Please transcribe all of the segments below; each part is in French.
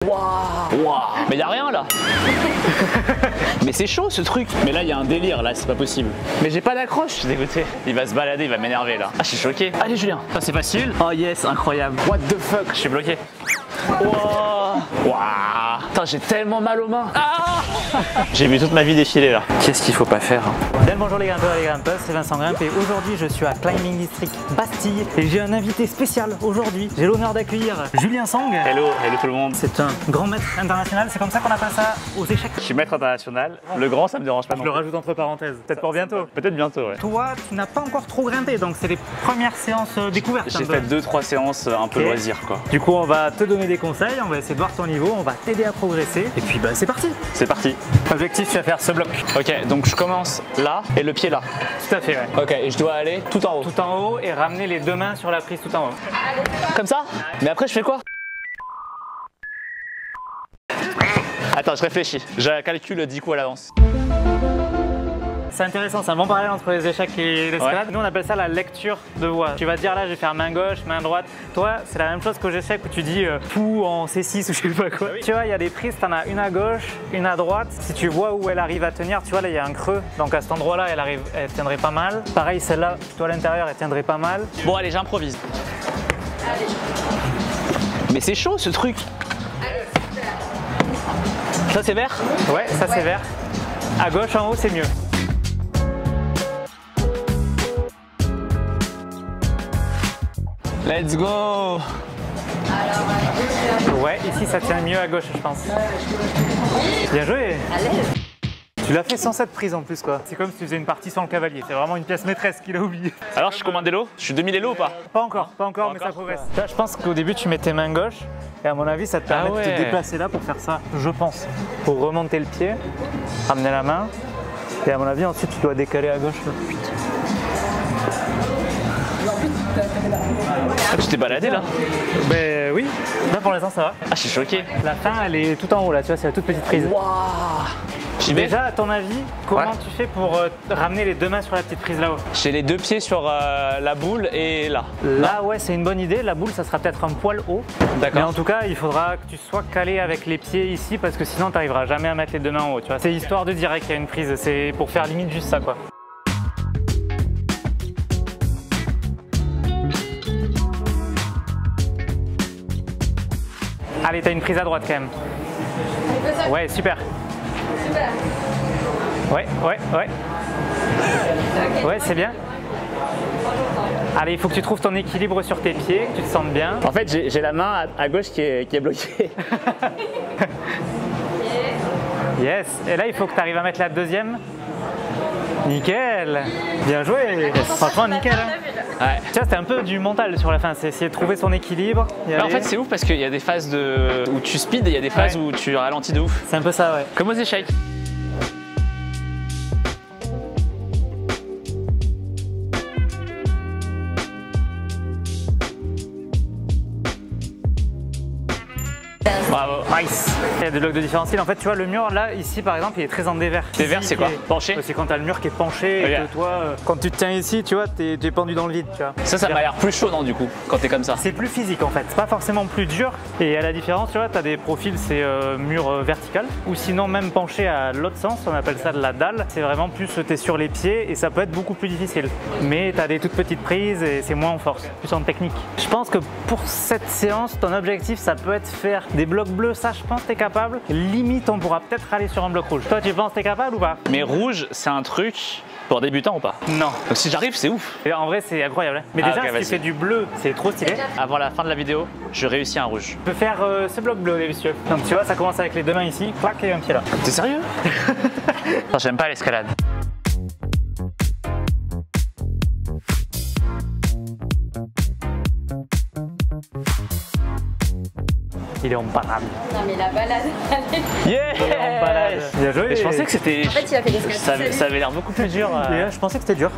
Waouh. Mais y a rien là. Mais c'est chaud ce truc. Mais là il y a un délire là, c'est pas possible. Mais j'ai pas d'accroche, je suis dégoûté. Il va se balader, il va m'énerver là. Ah je suis choqué. Allez Julien, ça c'est facile. Oh yes, incroyable. What the fuck, je suis bloqué. Waouh. Waouh. Putain, j'ai tellement mal aux mains. Ah. J'ai vu toute ma vie défiler là. Qu'est-ce qu'il faut pas faire Bien le bonjour les grimpeurs et les grimpeuses, c'est Vincent Grimpe et aujourd'hui je suis à Climbing District Bastille et j'ai un invité spécial aujourd'hui. J'ai l'honneur d'accueillir Julien Sang. Hello, hello tout le monde. C'est un grand maître international, c'est comme ça qu'on appelle ça aux échecs. Je suis maître international. Le grand ça me dérange pas. Je le rajoute entre parenthèses. Peut-être pour bientôt. Peut-être bientôt ouais. Toi tu n'as pas encore trop grimpé donc c'est les premières séances découvertes. J'ai fait 2-3 séances un peu loisir quoi. Du coup on va te donner des conseils, on va essayer de voir ton niveau, on va t'aider à progresser et puis bah c'est parti. C'est parti. L'objectif tu vas faire ce bloc. Ok donc je commence là et le pied là. Tout à fait ouais. Ok et je dois aller tout en haut. Tout en haut et ramener les deux mains sur la prise tout en haut. Comme ça? Mais après je fais quoi? Attends je réfléchis, je calcule 10 coups à l'avance. C'est intéressant, c'est un bon parallèle entre les échecs et l'escalade. Ouais. Nous on appelle ça la lecture de voie. Tu vas te dire là je vais faire main gauche, main droite. Toi c'est la même chose qu'aux échecs où tu dis pou en C6 ou je sais pas quoi. Oui. Tu vois il y a des prises, t'en as une à gauche, une à droite. Si tu vois où elle arrive à tenir, tu vois là il y a un creux. Donc à cet endroit là elle tiendrait pas mal. Pareil celle-là, toi à l'intérieur elle tiendrait pas mal. Bon allez j'improvise. Mais c'est chaud ce truc. Ça c'est vert? Ouais ça c'est vert. À gauche en haut c'est mieux. Let's go! Ouais, ici ça tient mieux à gauche, je pense. Bien joué! Tu l'as fait sans cette prise en plus, quoi. C'est comme si tu faisais une partie sans le cavalier. C'est vraiment une pièce maîtresse qu'il a oublié. Alors, je suis combien d'élo? Je suis 2000 élo ou pas? Pas encore, mais ça progresse. Là, je pense qu'au début, tu mets tes mains gauche. Et à mon avis, ça te permet de te déplacer là pour faire ça, je pense. Pour remonter le pied, ramener la main. Et à mon avis, ensuite, tu dois décaler à gauche. Ah, tu t'es baladé là? Ben oui, là pour l'instant ça va. Ah je suis choqué. La fin elle est tout en haut là, tu vois, c'est la toute petite prise. Waouh! Déjà à ton avis, comment tu fais pour ramener les deux mains sur la petite prise là-haut? J'ai les deux pieds sur la boule et là. Là ouais c'est une bonne idée, la boule ça sera peut-être un poil haut. D'accord. Mais en tout cas il faudra que tu sois calé avec les pieds ici parce que sinon tu n'arriveras jamais à mettre les deux mains en haut. Tu vois. C'est histoire de dire qu'il y a une prise, c'est pour faire limite juste ça quoi. Allez, t'as une prise à droite quand même. Ouais, super. Super. Ouais. Ouais, c'est bien. Allez, il faut que tu trouves ton équilibre sur tes pieds, que tu te sentes bien. En fait, j'ai la main à gauche qui est bloquée. Yes. Et là, il faut que tu arrives à mettre la deuxième. Nickel. Bien joué. Franchement, nickel. Hein. Ouais. Tu vois, c'était un peu du mental sur la fin, c'est essayer de trouver son équilibre. En fait, c'est ouf parce qu'il y a des phases où tu speed et il y a des phases où tu ralentis de ouf. C'est un peu ça, ouais. Comme aux échecs. Bravo, nice. Il y a des blocs de différents styles. En fait, tu vois, le mur là, ici par exemple, il est très en dévers. Dévers, c'est quoi? Penché? C'est quand tu as le mur qui est penché et que toi, quand tu te tiens ici, tu vois, t'es pendu dans le vide. Tu vois. Ça m'a l'air plus chaud, non, du coup, quand t'es comme ça? C'est plus physique en fait, c'est pas forcément plus dur. Et à la différence, tu vois, tu as des profils, c'est mur vertical ou sinon même penché à l'autre sens, on appelle ça de la dalle. C'est vraiment plus, t'es sur les pieds et ça peut être beaucoup plus difficile. Mais tu as des toutes petites prises et c'est moins en force, plus en technique. Je pense que pour cette séance, ton objectif, ça peut être faire des blocs bleus, ça je pense que t'es capable. Limite, on pourra peut-être aller sur un bloc rouge. Toi, tu penses que t'es capable ou pas? Mais rouge, c'est un truc pour débutants ou pas? Non. Donc si j'arrive, c'est ouf. Et en vrai, c'est incroyable. Hein. Mais déjà, si tu fais du bleu, c'est trop stylé. Avant la fin de la vidéo, je réussis un rouge. Tu peux faire ce bloc bleu, délicieux. Donc tu vois, ça commence avec les deux mains ici, clac, et un pied là. T'es sérieux? J'aime pas l'escalade. Il est en balade. Non mais la balade. Yeah! Il est en balade. Bien joué. Et je pensais que c'était. En fait, il a fait l'escalade. Ça avait l'air beaucoup plus dur. Je pensais que c'était dur.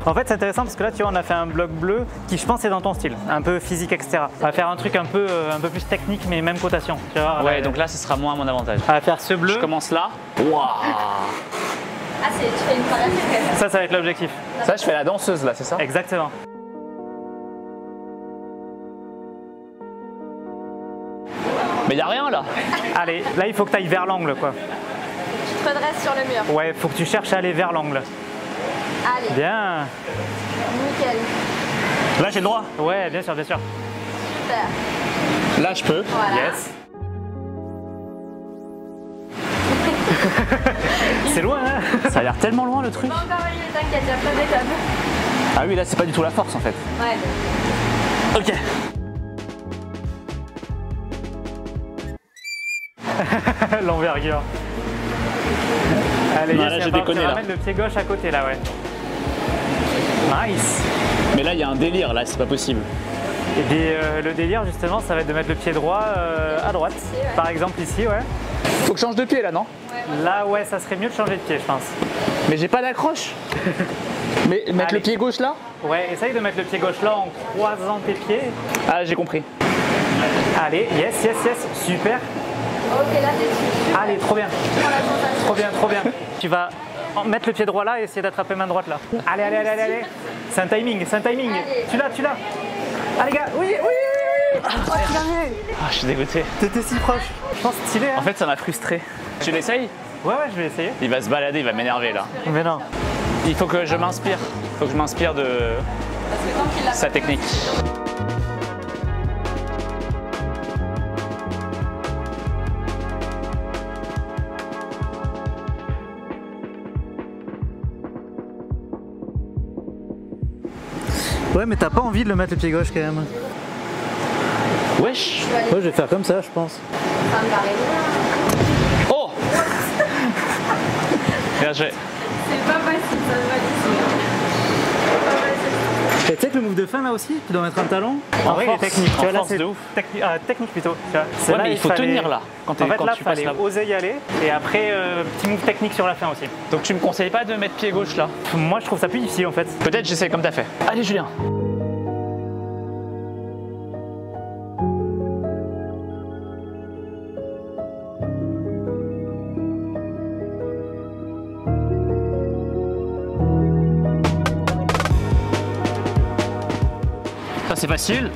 En fait, c'est intéressant parce que là, tu vois, on a fait un bloc bleu qui, je pense, est dans ton style, un peu physique, etc. On va faire un truc un peu plus technique, mais même cotation. Tu vois, ouais, donc là, ce sera moins à mon avantage. On va faire ce bleu. Je commence là. Waouh! Ah, tu fais une parallèle. Ça va être l'objectif. Ça, je fais la danseuse là, c'est ça? Exactement. Mais y a rien là. Allez, là, il faut que tu ailles vers l'angle, quoi. Tu te redresses sur le mur. Ouais, faut que tu cherches à aller vers l'angle. Allez, Bien. nickel. Là, j'ai le droit. Ouais, bien sûr, bien sûr. Super. Là, je peux. Voilà. Yes. C'est loin, hein? Ça a l'air tellement loin le truc. Pas encore arrivé, t'inquiète, il y a plein d'étapes. Ah oui, là, c'est pas du tout la force en fait. Ouais. Ok. L'envergure. Allez, Non, yes, là, il j'ai va déconné, falloir là. mettre le pied gauche à côté, là, ouais. Nice. Mais là, il y a un délire là, c'est pas possible. Et puis, le délire, justement, ça va être de mettre le pied droit à droite. ouais. Par exemple, ici, ouais. Faut que je change de pied là, non? Là, ouais, ça serait mieux de changer de pied, je pense. Mais j'ai pas d'accroche. Mais mettre Allez. le pied gauche là? Ouais, essaye de mettre le pied gauche là en croisant tes pieds. Ah, j'ai compris. Allez, yes, yes, yes, super. Ok, là, t'es dessus. Allez, trop bien. Prends la sensation. Trop bien, trop bien. Tu vas mettre le pied droit là et essayer d'attraper main droite là. Allez, allez, allez, allez, allez. C'est un timing, c'est un timing. Allez. Tu l'as, tu l'as. Allez, gars, oui, oui, oui. Oh, tu l'avais. Ah, je suis dégoûté. T'étais si proche. Je pense stylé, hein. En fait, ça m'a frustré. Tu l'essayes? Ouais, ouais, je vais essayer. Il va se balader, il va m'énerver là. Mais non. Il faut que je m'inspire. Il faut que je m'inspire de Parce que tant qu'il l'a sa pas technique. Ouais, mais t'as pas envie de le mettre le pied gauche quand même. Wesh. Ouais, je vais faire comme ça, je pense. Ça me paraît loin. Oh. Bien joué. C'est pas facile, ça se va d'ici. C'est pas facile. Et tu sais que le move de fin là aussi, tu dois mettre un talon. En vrai, il est force. technique. Tu En vois, là, force c'est de ouf. technique plutôt. Tu vois. C'est Ouais, là, mais il faut fallait- tenir là. Quand, En fait, quand là, tu il passes fallait là. oser y aller. Et après, petit move technique sur la fin aussi. Donc tu me conseilles pas de mettre pied gauche là? Moi, je trouve ça plus difficile en fait. Peut-être j'essaie comme t'as fait. Allez Julien. Ça c'est facile.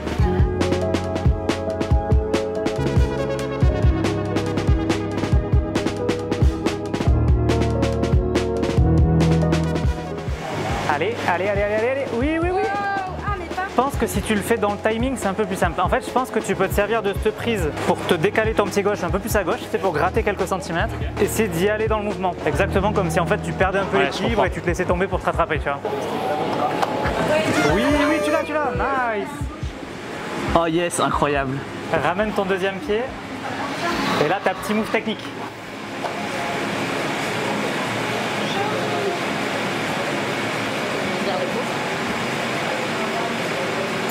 Allez, allez, allez, allez, allez, allez. Oui, oui, oui. Ah, mais pas. Je pense que si tu le fais dans le timing, c'est un peu plus simple. En fait, je pense que tu peux te servir de cette prise pour te décaler ton pied gauche un peu plus à gauche, c'est pour gratter quelques centimètres. Essayer d'y aller dans le mouvement. Exactement comme si en fait tu perdais un peu Ouais, je l'équilibre comprends. et tu te laissais tomber pour te rattraper, tu vois. Oui, oui, tu l'as, nice. Oh yes, incroyable. Ramène ton deuxième pied. Et là, t'as petit move technique.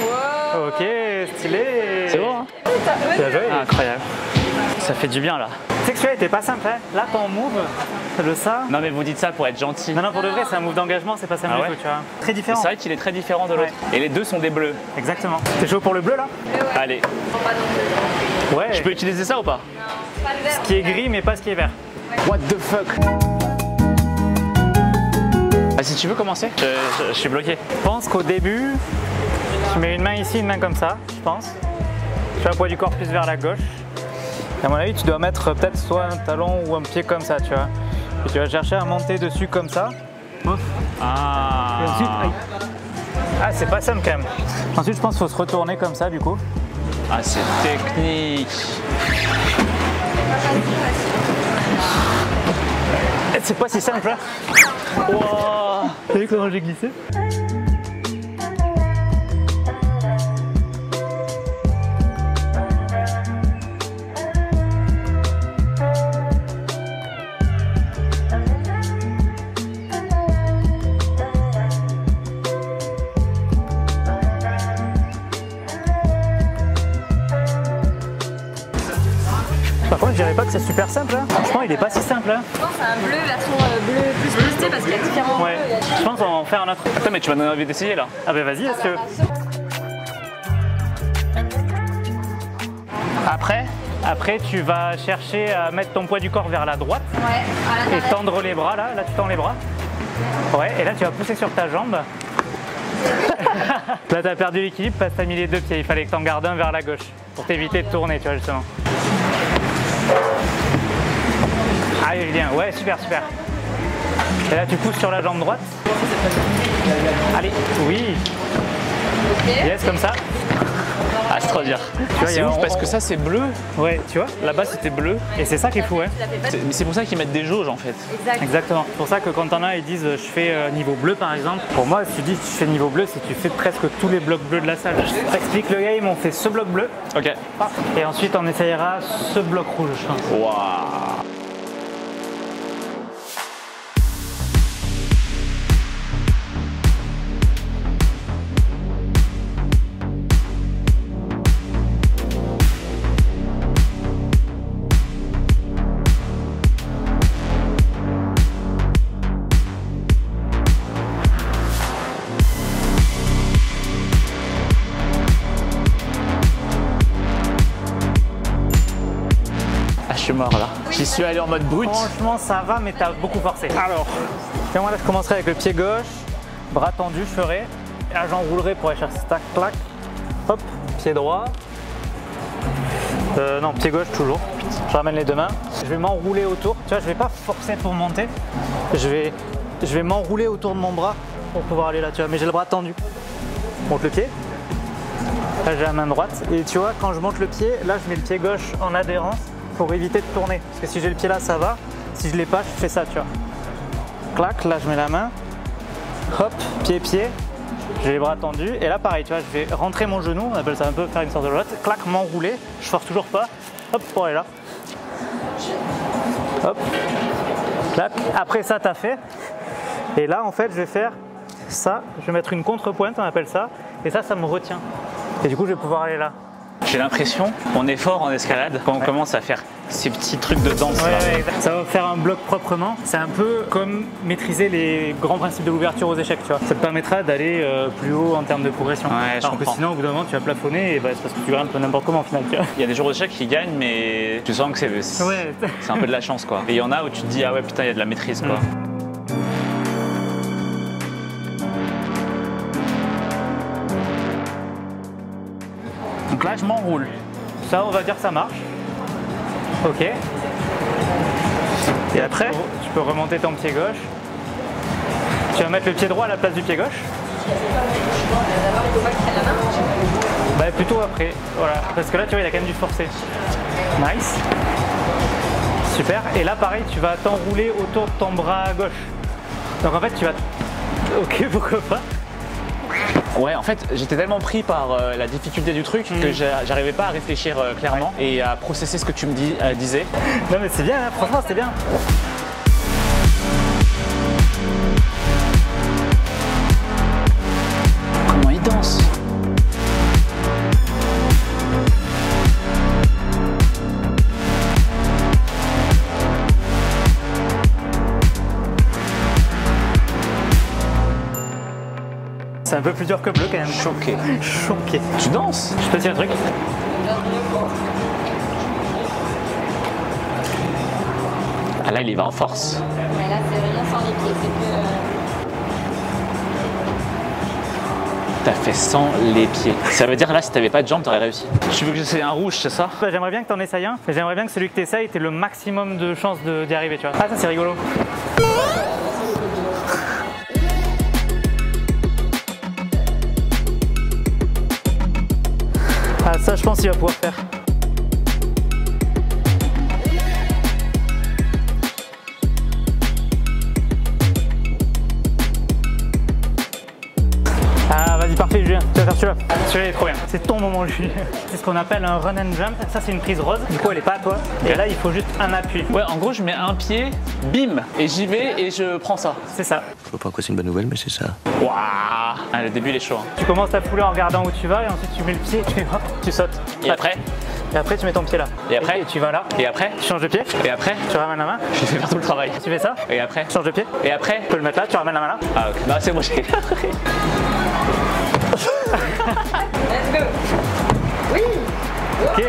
Wow. Ok, stylé. C'est bon hein? Bien joué. Ah, incroyable. Ça fait du bien là. Tu sais que celui-là était pas simple, hein. Là, ton move, le ça. Non mais vous dites ça pour être gentil. Non, non, pour de vrai, c'est un move d'engagement, c'est pas simple Ah du ouais tout, tu vois. Très C'est différent. vrai qu'il est très différent de l'autre. Et les deux sont des bleus. Exactement. T'es chaud pour le bleu là? Allez. Pas non plus. Ouais. Je peux utiliser ça ou pas? Pas le vert. Ce qui est gris, mais pas ce qui est vert. What the fuck? Ah, si tu veux commencer, je suis bloqué. Je pense qu'au début, tu mets une main ici, une main comme ça, je pense. Tu vas le poids du corps plus vers la gauche. Et à mon avis, tu dois mettre peut-être soit un talon ou un pied comme ça, tu vois. Et tu vas chercher à monter dessus comme ça. Ouf. Ah. Et ensuite, aïe. Ah, c'est pas simple quand même. Ensuite, je pense qu'il faut se retourner comme ça, du coup. Ah, c'est technique. Et c'est pas si simple, hein. Wow. T'as vu comment j'ai glissé? Par contre, je dirais pas que c'est super simple, hein. Franchement, il est pas si simple, hein. Je pense à un bleu version bleu plus boosté parce qu'il y a différents Ouais. bleus. Il y a- Je pense qu'on va en faire un autre. Attends, mais tu m'as donné envie d'essayer là. Ah bah vas-y, est-ce que... Après, Après, tu vas chercher à mettre ton poids du corps vers la droite Ouais, à et tendre les bras là. Là, tu tends les bras. Ouais, et là, tu vas pousser sur ta jambe. Là, tu as perdu l'équilibre parce que tu as mis les deux pieds. Il fallait que tu en gardes un vers la gauche pour t'éviter de tourner, tu vois, justement. Allez, Julien. Ouais, super, super. Et là, tu pousses sur la jambe droite. Allez, oui. Yes, comme ça. Ah, c'est trop dur. C'est ouf parce que ça c'est bleu. Ouais, tu vois. Là-bas c'était bleu. Et c'est ça qui est fou, ouais. Mais c'est pour ça qu'ils mettent des jauges en fait. Exactement. C'est pour ça que quand t'en as, ils disent je fais niveau bleu par exemple. Pour moi, si tu dis tu fais niveau bleu, c'est que tu fais presque tous les blocs bleus de la salle. Je t'explique le game, on fait ce bloc bleu. Ok. Et ensuite on essayera ce bloc rouge, je pense. Waouh. Je suis mort là. J'y suis allé en mode brut. Franchement, ça va, mais t'as beaucoup forcé. Alors, moi là, je commencerai avec le pied gauche, bras tendu, je ferai. Et là, j'enroulerai pour aller chercher tac, clac. Hop, pied droit. Non, pied gauche toujours. Je ramène les deux mains. Je vais m'enrouler autour. Tu vois, je vais pas forcer pour monter. Je vais m'enrouler autour de mon bras pour pouvoir aller là, tu vois. Mais j'ai le bras tendu. Je monte le pied. Là, j'ai la main droite. Et tu vois, quand je monte le pied, là, je mets le pied gauche en adhérence pour éviter de tourner. Parce que si j'ai le pied là, ça va. Si je l'ai pas, je fais ça, tu vois. Clac, là, je mets la main. Hop, pied. J'ai les bras tendus. Et là, pareil, tu vois, je vais rentrer mon genou. On appelle ça un peu faire une sorte de lotte. Clac, m'enrouler. Je force toujours pas. Hop, pour aller là. Hop. Clac. Après ça, t'as fait. Et là, en fait, je vais faire ça. Je vais mettre une contrepointe, on appelle ça. Et ça me retient. Et du coup, je vais pouvoir aller là. J'ai l'impression qu'on est fort en escalade quand on commence à faire ces petits trucs de danse. Ouais, ça va faire un bloc proprement. C'est un peu comme maîtriser les grands principes de l'ouverture aux échecs, tu vois. Ça te permettra d'aller plus haut en termes de progression. Ouais, alors que sinon, au bout d'un moment, tu vas plafonner et bah, c'est parce que tu grimpes n'importe comment au final, tu vois. Il y a des joueurs d'échecs qui gagnent, mais tu sens que c'est un peu de la chance, quoi. Et il y en a où tu te dis, ah ouais, putain, il y a de la maîtrise, quoi. Donc là, je m'enroule. Ça, on va dire que ça marche. Ok. Et après, tu peux remonter ton pied gauche. Tu vas mettre le pied droit à la place du pied gauche. Bah plutôt après, voilà. Parce que là, tu vois, il a quand même dû forcer. Nice. Super. Et là, pareil, tu vas t'enrouler autour de ton bras gauche. Donc en fait, tu vas... Ok, pourquoi pas. Ouais, en fait, j'étais tellement pris par la difficulté du truc que j'arrivais pas à réfléchir clairement et à processer ce que tu me disais. Non mais c'est bien, hein, franchement, c'était bien. Comment il danse? C'est un peu plus dur que bleu quand même. Choqué. Choqué. Tu danses? Je peux te dire un truc? Ah là, il y va en force. Mais là, c'est rien sans les pieds, c'est que... T'as fait sans les pieds. Ça veut dire là, si t'avais pas de jambes, t'aurais réussi. Tu veux que j'essaie un rouge, c'est ça? Bah, j'aimerais bien que t'en essayes un. J'aimerais bien que celui que t'essayes ait le maximum de chances d'y arriver, tu vois. Ah, ça c'est rigolo. Ah, ça, je pense qu'il va pouvoir faire. Ah, vas-y, parfait, Julien. Tu vas faire celui-là. Celui-là est trop bien. C'est ton moment, Julien. C'est ce qu'on appelle un run and jump. Ça, c'est une prise rose. Du coup, elle est pas à toi. Et là, il faut juste un appui. Ouais, en gros, je mets un pied, bim, et j'y vais et je prends ça. C'est ça. Je vois pas en quoi c'est une bonne nouvelle, mais c'est ça. Waouh! Ah, le début, il est chaud. Hein. Tu commences ta foulée en regardant où tu vas et ensuite tu mets le pied et tu sautes. Et après? Et après, tu mets ton pied là. Et après? Et tu vas là. Et après? Tu changes de pied. Et après? Tu ramènes la main. Je vais faire tout le travail. Tu fais ça. Et après? Tu changes de pied. Et après? Tu peux le mettre là, tu ramènes la main là. Ah, ok. Non, c'est bon, j'ai Let's go. Oui. Ok.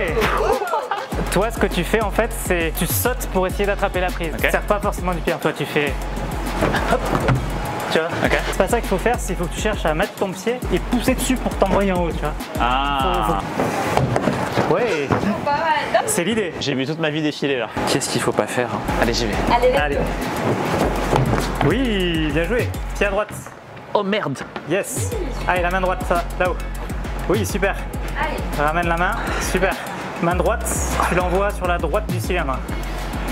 Toi, ce que tu fais en fait, c'est tu sautes pour essayer d'attraper la prise. Ok. Tu sers pas forcément du pied. Toi, tu fais hop. Tu vois. Ok. C'est pas ça qu'il faut faire. Il faut que tu cherches à mettre ton pied et pousser dessus pour t'envoyer en haut. Tu vois. Ah. Ouais. Pas mal. C'est l'idée. J'ai vu toute ma vie défiler là. Qu'est-ce qu'il faut pas faire hein? Allez, j'y vais. Allez, let's Allez. go. Oui, bien joué. Pied à droite. Oh merde. Yes. Allez, la main droite, ça, là-haut. Oui, super. Allez. Ramène la main. Super. Main droite, tu l'envoies sur la droite du cylindre.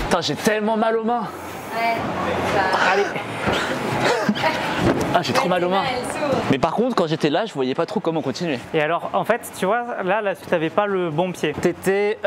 Putain, j'ai tellement mal aux mains. Ouais. Ça. Allez. Ah, j'ai trop mal aux mains. Elle s'ouvre. Mais par contre, quand j'étais là, je voyais pas trop comment continuer. Et alors, en fait, tu vois, là, tu n'avais pas le bon pied. Tu étais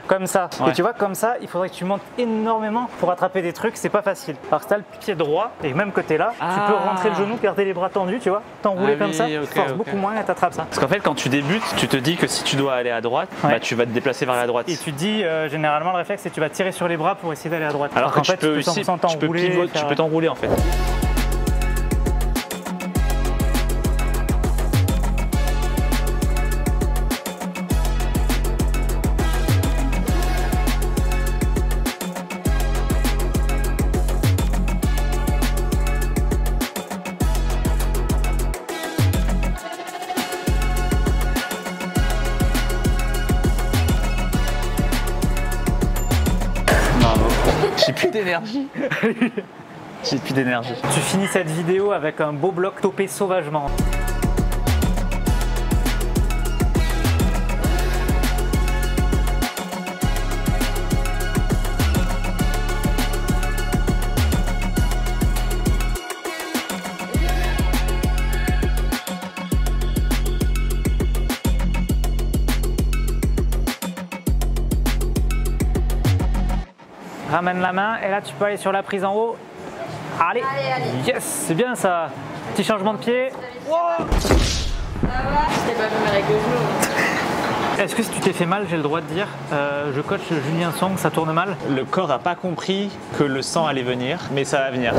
comme ça. Ouais. Et tu vois, comme ça, il faudrait que tu montes énormément pour attraper des trucs. C'est pas facile. Alors, si tu as le pied droit et même que tu es là, tu Ah. peux rentrer le genou, garder les bras tendus, tu vois, t'enrouler Ah comme oui, ça. ok, Force ok. beaucoup moins et t'attrapes ça. Parce qu'en fait, quand tu débutes, tu te dis que si tu dois aller à droite, Ouais. bah, tu vas te déplacer vers la droite. Et tu te dis, généralement, le réflexe, c'est que tu vas tirer sur les bras pour essayer d'aller à droite. Alors qu'en que fait, tu peux aussi, 100% tu peux t'enrouler, pivoter, tu faire- peux t'enrouler en fait. Bravo. J'ai plus d'énergie. J'ai plus d'énergie. Tu finis cette vidéo avec un beau bloc topé sauvagement. Ramène la main et là tu peux aller sur la prise en haut. Allez, Allez, allez. Yes, c'est bien ça. Petit changement de pied. Ça va. Je t'ai pas fait mal avec le genou. Est-ce que si tu t'es fait mal, j'ai le droit de dire, je coach Julien Song, ça tourne mal? Le corps n'a pas compris que le sang allait venir, mais ça va venir.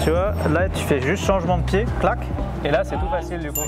Tu vois, là tu fais juste changement de pied, clac, et là c'est tout facile du coup.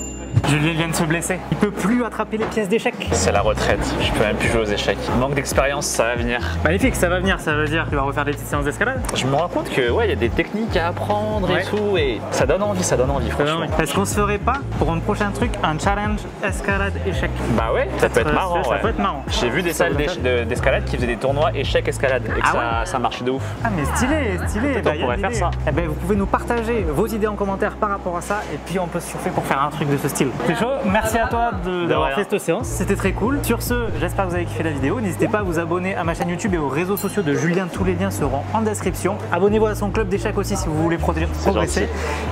Julien vient de se blesser. Il peut plus attraper les pièces d'échecs. C'est la retraite, je peux même plus jouer aux échecs. Manque d'expérience, ça va venir. Magnifique, ça va venir, ça veut dire que tu vas refaire des petites séances d'escalade. Je me rends compte que ouais, il y a des techniques à apprendre Ouais. et tout, et ça donne envie franchement. Est-ce qu'on se ferait pas, pour un prochain truc, un challenge escalade échec? Bah ouais, ça peut être marrant. Ça ouais. peut être marrant. J'ai vu des Ça salles peut être- d'escalade qui faisaient des tournois échecs-escalade et que Ah ça marchait de ouf. Ah mais stylé, stylé. Peut-être on y a pourrait de faire l'idée. ça. Eh ben, vous pouvez nous partager vos idées en commentaire par rapport à ça et puis on peut se chauffer pour faire un truc de ce style. C'est chaud. Merci à toi d'avoir rien. fait cette séance. C'était très cool. Sur ce, j'espère que vous avez kiffé la vidéo. N'hésitez pas à vous abonner à ma chaîne YouTube et aux réseaux sociaux de Julien. Tous les liens seront en description. Abonnez-vous à son club d'échecs aussi si vous voulez progresser.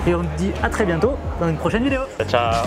Et on se dit à très bientôt dans une prochaine vidéo. Ciao.